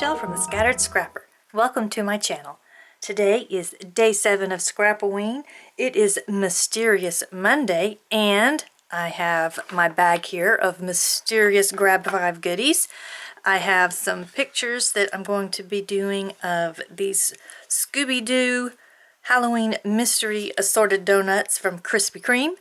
Michelle from the Scattered Scrapper. Welcome to my channel. Today is day 7 of Scrap-O-Ween. It is Mysterious Monday, and I have my bag here of mysterious Grab 5 goodies. I have some pictures that I'm going to be doing of these Scooby-Doo Halloween mystery assorted donuts from Krispy Kreme.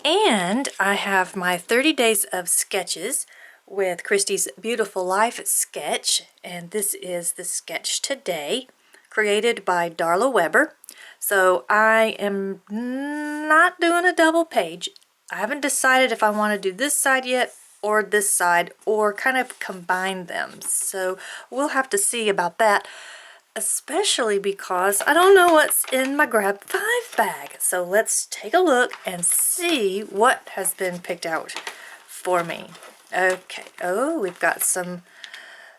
And I have my 30 days of sketches with Christy's Beautiful Life sketch, and this is the sketch today, created by Darla Weber. So I am not doing a double page. I haven't decided if I want to do this side yet or this side, or kind of combine them. So we'll have to see about that, especially because I don't know what's in my Grab 5 bag. So let's take a look and see what has been picked out for me. Okay, oh, we've got some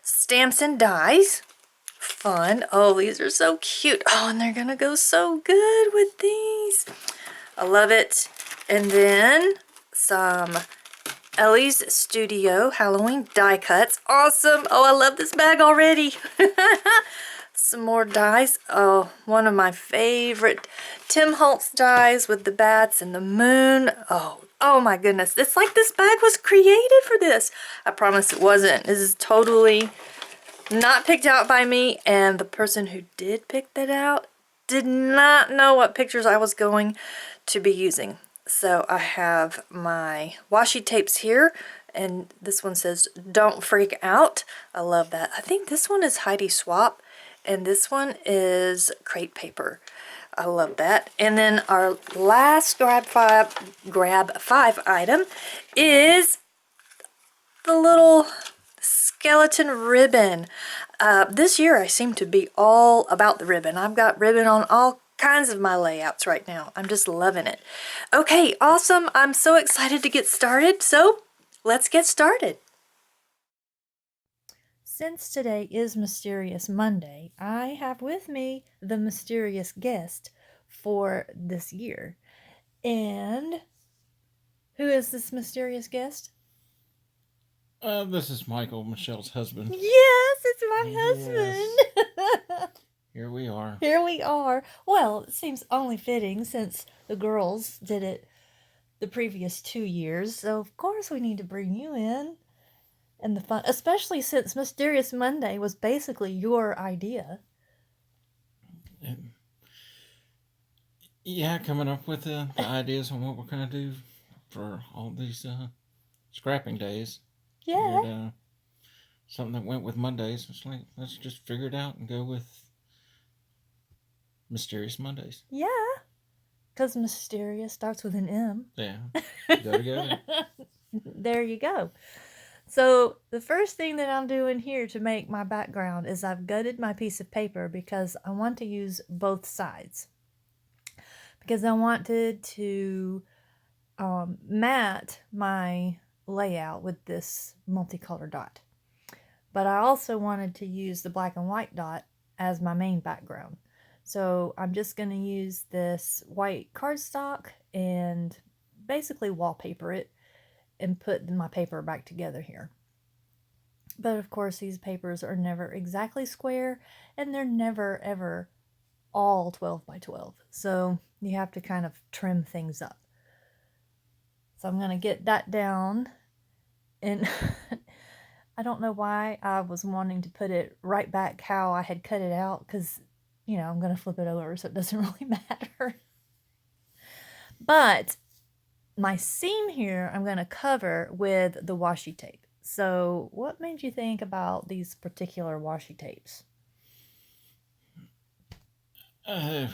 stamps and dies. Fun. Oh, these are so cute. Oh, and they're gonna go so good with these. I love it. And then some Ellie's Studio Halloween die cuts. Awesome. Oh, I love this bag already. Some more dies. Oh, one of my favorite Tim Holtz dies with the bats and the moon. Oh my goodness. It's like this bag was created for this. I promise it wasn't. This is totally not picked out by me, and the person who did pick that out did not know what pictures I was going to be using. So I have my washi tapes here, and this one says "Don't Freak Out." I love that. I think this one is Heidi Swap, and this one is crepe paper. I love that. And then our last Grab 5 item is the little skeleton ribbon. This year I seem to be all about the ribbon. I've got ribbon on all kinds of my layouts right now. I'm just loving it. Okay, awesome. I'm so excited to get started. So let's get started. Since today is Mysterious Monday, I have with me the mysterious guest for this year. And who is this mysterious guest? This is Michael, Michelle's husband. Yes, it's my husband. Here we are. Here we are. Well, it seems only fitting since the girls did it the previous 2 years. So, of course, we need to bring you in. And the fun, especially since Mysterious Monday was basically your idea. Yeah, coming up with the ideas on what we're going to do for all these scrapping days. Yeah. And, something that went with Mondays. It's like, let's just figure it out and go with Mysterious Mondays. Yeah. Because mysterious starts with an M. Yeah. Go together. There you go. So the first thing that I'm doing here to make my background is I've gutted my piece of paper because I want to use both sides. Because I wanted to mat my layout with this multicolor dot. But I also wanted to use the black and white dot as my main background. So I'm just going to use this white cardstock and basically wallpaper it and put my paper back together here. But of course these papers are never exactly square, and they're never ever all 12 by 12. So you have to kind of trim things up. So I'm going to get that down, and I don't know why I was wanting to put it right back how I had cut it out, because, you know, I'm going to flip it over so it doesn't really matter. But my seam here I'm going to cover with the washi tape. So what made you think about these particular washi tapes? There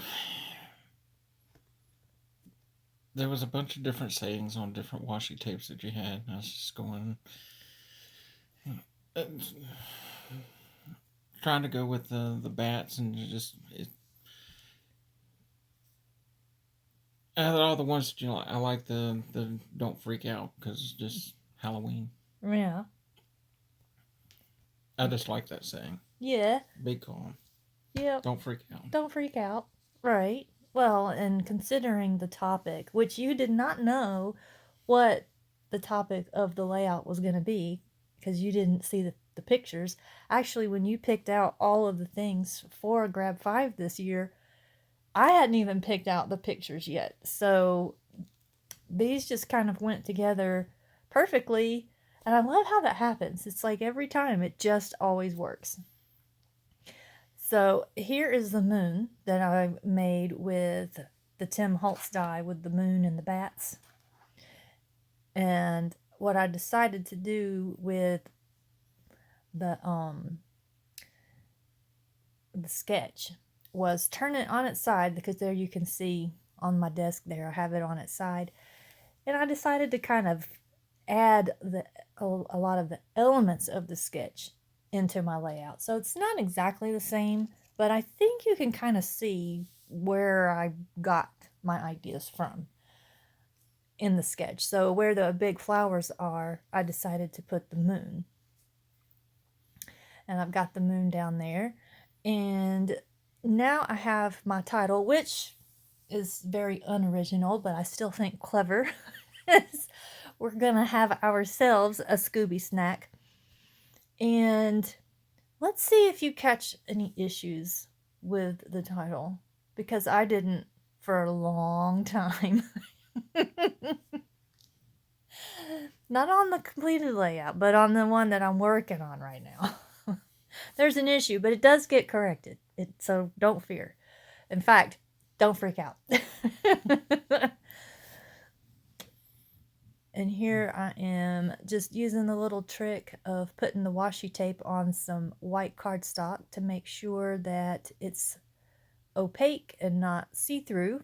was a bunch of different sayings on different washi tapes that you had. I was just going, trying to go with the bats, and just out of all the ones that you like, I like the "Don't Freak Out" because it's just Halloween. Yeah. I just like that saying. Yeah. Be calm. Yeah. Don't freak out. Don't freak out. Right. Well, and considering the topic, which you did not know what the topic of the layout was going to be, because you didn't see the pictures. Actually, when you picked out all of the things for Grab 5 this year, I hadn't even picked out the pictures yet. So these just kind of went together perfectly. And I love how that happens. It's like every time, it just always works. So here is the moon that I made with the Tim Holtz die with the moon and the bats. And what I decided to do with the sketch was turn it on its side, because there you can see on my desk there I have it on its side, and I decided to kind of add a lot of the elements of the sketch into my layout. So it's not exactly the same, but I think you can kind of see where I got my ideas from in the sketch. So where the big flowers are, I decided to put the moon. And I've got the moon down there. And now I have my title, which is very unoriginal, but I still think clever. We're going to have ourselves a Scooby snack. And let's see if you catch any issues with the title, because I didn't for a long time. Not on the completed layout, but on the one that I'm working on right now. There's an issue, but it does get corrected. So don't fear. In fact, don't freak out. And here I am just using the little trick of putting the washi tape on some white cardstock to make sure that it's opaque and not see-through.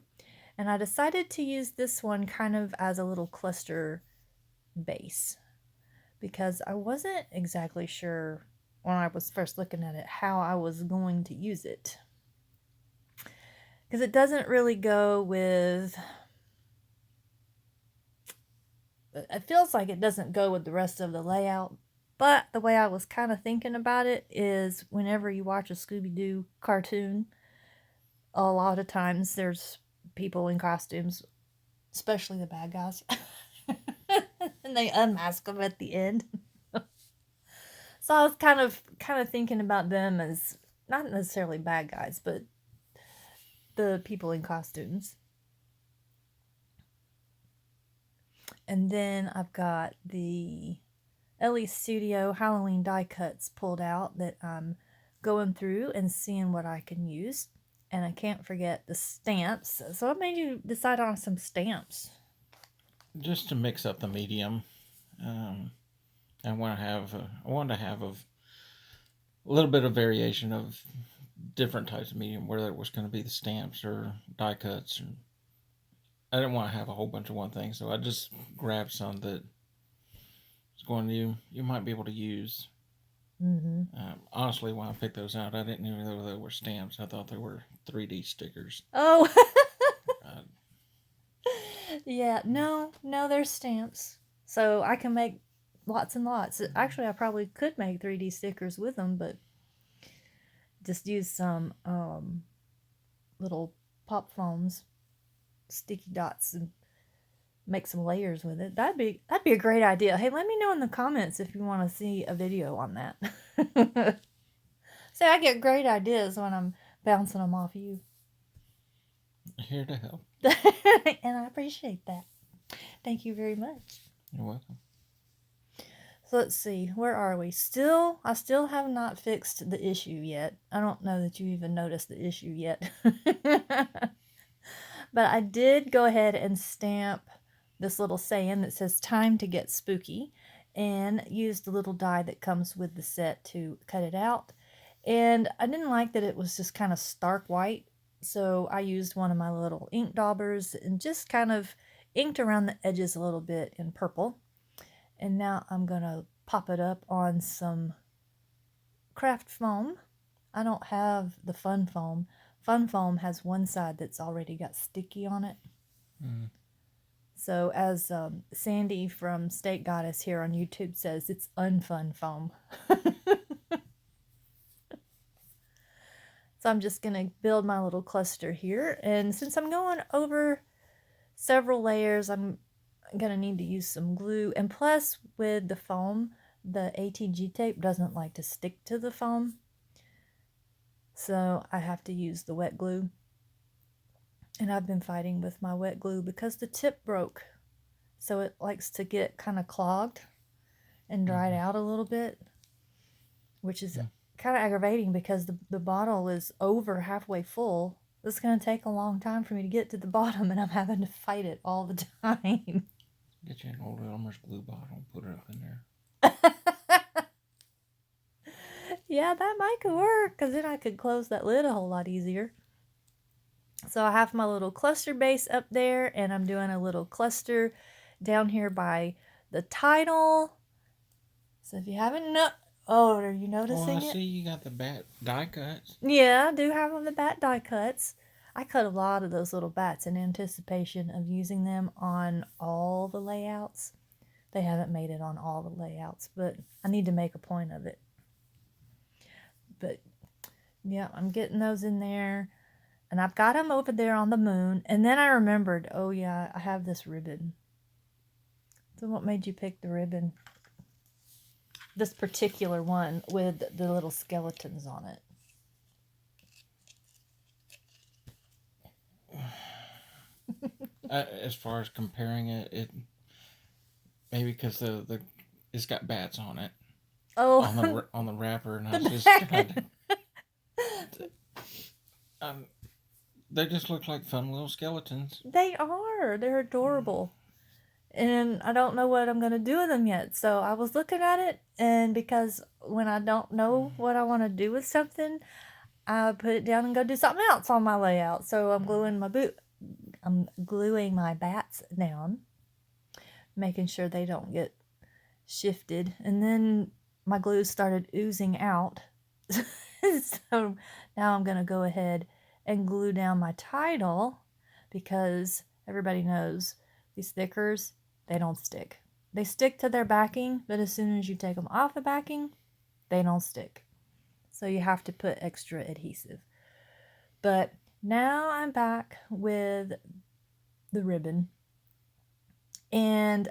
And I decided to use this one kind of as a little cluster base, because I wasn't exactly sure when I was first looking at it how I was going to use it, because it doesn't really go with, it feels like it doesn't go with the rest of the layout. But the way I was kind of thinking about it is, whenever you watch a Scooby-Doo cartoon, a lot of times there's people in costumes, especially the bad guys, and they unmask them at the end. So I was kind of thinking about them as not necessarily bad guys, but the people in costumes. And then I've got the Ellie Studio Halloween die cuts pulled out that I'm going through and seeing what I can use. And I can't forget the stamps. So what made you decide on some stamps? Just to mix up the medium. I wanted to have a little bit of variation of different types of medium, whether it was going to be the stamps or die cuts. I didn't want to have a whole bunch of one thing, so I just grabbed some that was going to you might be able to use. Mm-hmm. Honestly, when I picked those out, I didn't even know they were stamps. I thought they were 3D stickers. Oh. Yeah, no, they're stamps. So I can make lots and lots. Actually, I probably could make 3D stickers with them, but just use some little pop foams, sticky dots, and make some layers with it. That'd be a great idea. Hey, let me know in the comments if you want to see a video on that. See, I get great ideas when I'm bouncing them off you. Here to help. And I appreciate that. Thank you very much. You're welcome. So let's see, where are we? I still have not fixed the issue yet. I don't know that you even noticed the issue yet. But I did go ahead and stamp this little saying that says "Time to get spooky," and use the little die that comes with the set to cut it out. And I didn't like that it was just kind of stark white, so I used one of my little ink daubers and just kind of inked around the edges a little bit in purple. And now I'm going to pop it up on some craft foam. I don't have the fun foam. Fun foam has one side that's already got sticky on it. Mm. So as Sandy from State Goddess here on YouTube says, it's unfun foam. So I'm just going to build my little cluster here. And since I'm going over several layers, I'm going to need to use some glue. And plus, with the foam, the ATG tape doesn't like to stick to the foam. So I have to use the wet glue. And I've been fighting with my wet glue because the tip broke. So it likes to get kind of clogged and dried out a little bit, which is kind of aggravating because the bottle is over halfway full. It's going to take a long time for me to get to the bottom, and I'm having to fight it all the time. Get you an old Elmer's glue bottle, put it up in there. Yeah, that might could work, because then I could close that lid a whole lot easier. So I have my little cluster base up there, and I'm doing a little cluster down here by the title. So if you haven't are you noticing it? I see you got the bat die cuts. Yeah, I do have on the bat die cuts. I cut a lot of those little bats in anticipation of using them on all the layouts. They haven't made it on all the layouts, but I need to make a point of it. But yeah, I'm getting those in there. And I've got them over there on the moon. And then I remembered, oh yeah, I have this ribbon. So what made you pick the ribbon? This particular one with the little skeletons on it. As far as comparing it maybe because it's got bats on it. Oh, on the wrapper, and I just they just look like fun little skeletons. They are. They're adorable. And I don't know what I'm going to do with them yet. So I was looking at it, and because when I don't know what I want to do with something, I put it down and go do something else on my layout. So I'm gluing my bats down, making sure they don't get shifted. And then my glue started oozing out. So now I'm going to go ahead and glue down my title, because everybody knows these stickers, they don't stick. They stick to their backing, but as soon as you take them off the backing, they don't stick. So you have to put extra adhesive. But now I'm back with the ribbon. And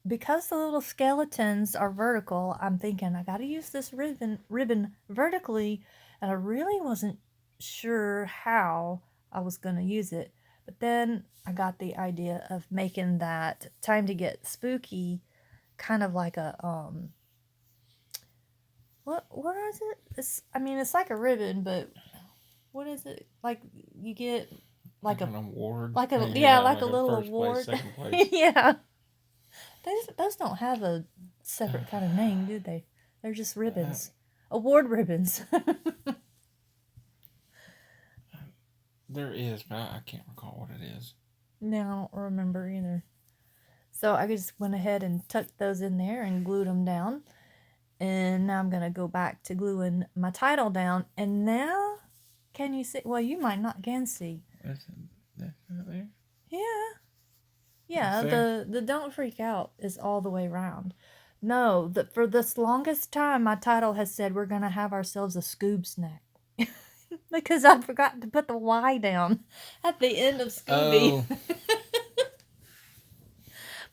because the little skeletons are vertical, I'm thinking I got to use this ribbon vertically, and I really wasn't sure how I was going to use it. But then I got the idea of making that Time to Get Spooky kind of like a what is it? It's like a ribbon, but what is it? Like you get like an award. Like a like a little award. Place, second place. Yeah. Those don't have a separate kind of name, do they? They're just ribbons. Award ribbons. There is, but I can't recall what it is. No, I don't remember either. So I just went ahead and tucked those in there and glued them down. And now I'm going to go back to gluing my title down. And now, can you see? Well, you might not can see. That's not there? Yeah. Yeah, the Don't Freak Out is all the way around. No, for this longest time, my title has said we're going to have ourselves a Scoob snack. Because I forgot to put the Y down at the end of Scooby. Oh.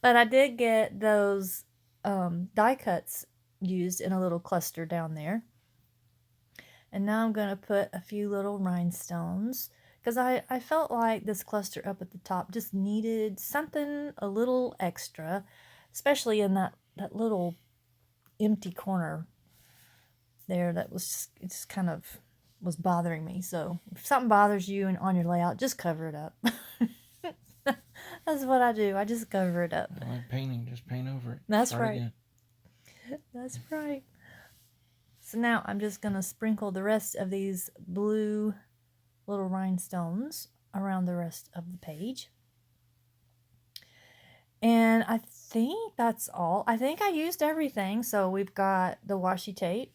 But I did get those die cuts used in a little cluster down there. And now I'm going to put a few little rhinestones, because I felt like this cluster up at the top just needed something a little extra, especially in that little empty corner there that was just kind of was bothering me. So if something bothers you on your layout, just cover it up. That's what I do. I just cover it up. I like painting. Just paint over it. That's right. Again. That's right. So now I'm just going to sprinkle the rest of these blue little rhinestones around the rest of the page. And I think that's all. I think I used everything. So we've got the washi tape.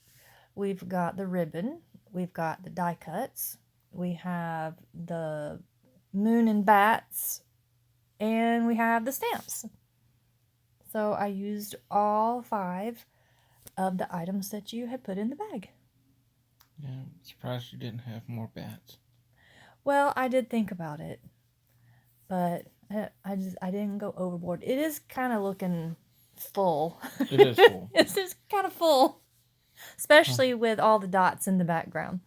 We've got the ribbon. We've got the die cuts. We have the moon and bats. And we have the stamps. So I used all 5 of the items that you had put in the bag. Yeah, I'm surprised you didn't have more bats. Well, I did think about it, but I didn't go overboard. It is kind of looking full. It is full. It's just kind of full, especially with all the dots in the background.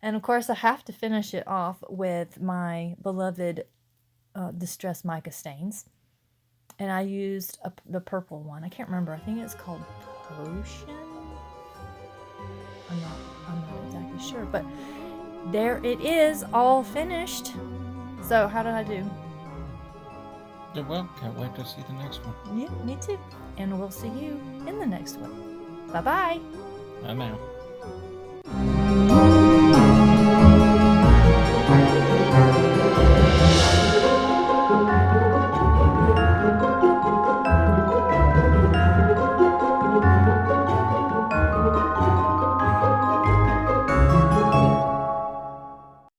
And of course, I have to finish it off with my beloved Distress Mica stains. And I used the purple one. I can't remember. I think it's called Potion. I'm not exactly sure, but there it is, all finished. So how did I do? Well, can't wait to see the next one. Yeah, me too. And we'll see you in the next one. Bye-bye. Bye now.